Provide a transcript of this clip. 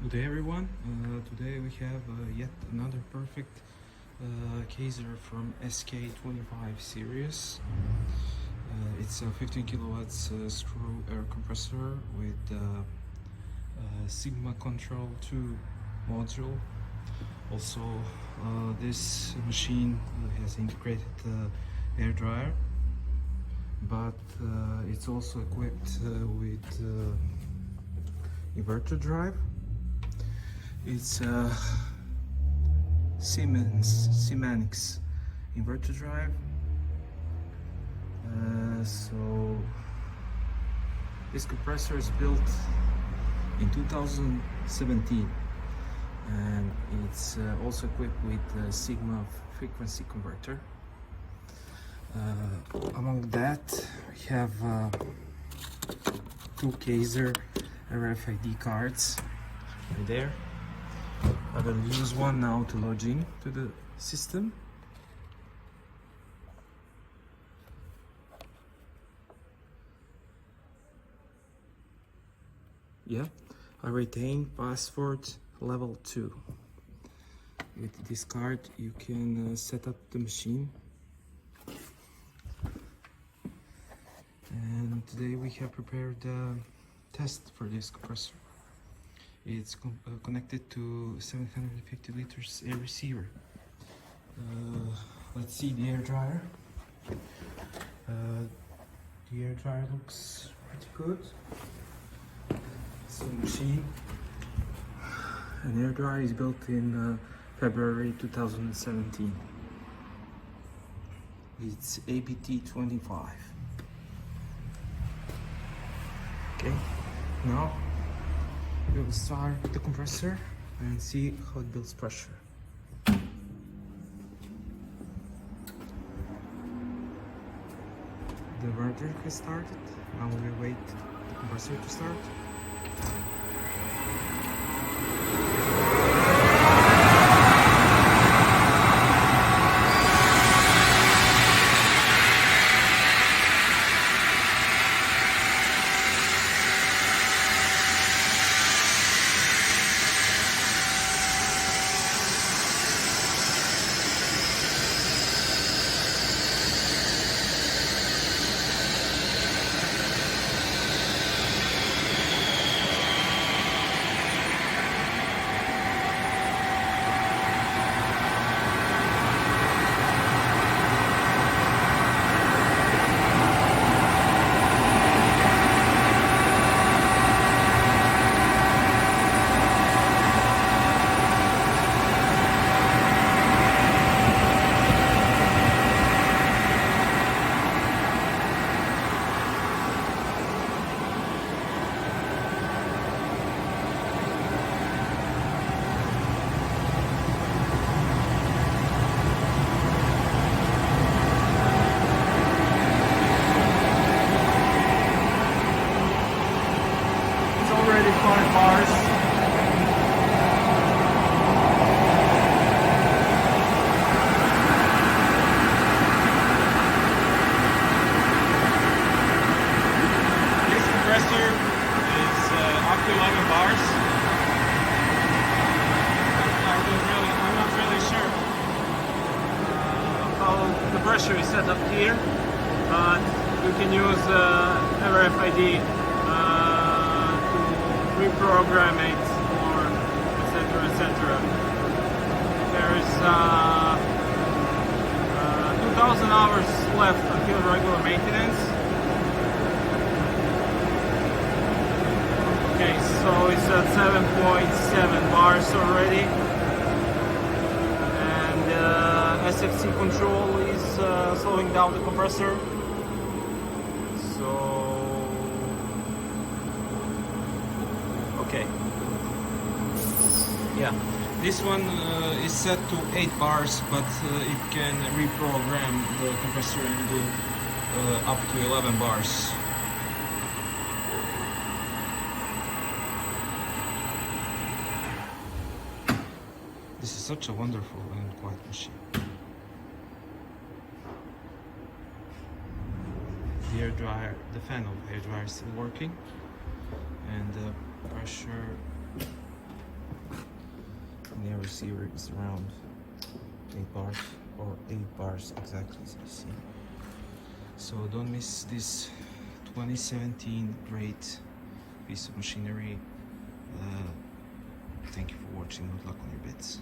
Good day everyone. Today we have yet another perfect KAESER from SK25 series. It's a 15 kilowatts screw air compressor with Sigma Control 2 module. Also, this machine has integrated air dryer, but it's also equipped with inverter drive. It's a Siemens inverter drive. So this compressor is built in 2017, and it's also equipped with a Sigma frequency converter. Among that, we have two KAESER RFID cards right there. I will use one now to log in to the system. Yeah, I retain password level 2. With this card you can set up the machine. And today we have prepared a test for this compressor. It's connected to 750 liters air receiver. Let's see the air dryer. The air dryer looks pretty good. So the machine, an air dryer is built in February 2017. It's ABT25. Okay, now we will start the compressor and see how it builds pressure. The inverter has started. Now we will wait the compressor to start. Already 5 bars. This compressor is up to 11 bars. I'm not really sure how the pressure is set up here, but you can use RFID reprogram it, or etc. etc. There is 2,000 hours left until regular maintenance. Okay, so it's at 7.7 bars already, and SFC control is slowing down the compressor. Okay. Yeah, this one is set to 8 bars, but it can reprogram the compressor and do up to 11 bars. This is such a wonderful and quiet machine. The air dryer, the fan of the air dryer is still working, and the pressure and the receiver is around 8 bars, or 8 bars exactly, as you see. So don't miss this 2017 great piece of machinery. Thank you for watching. Good luck on your bits.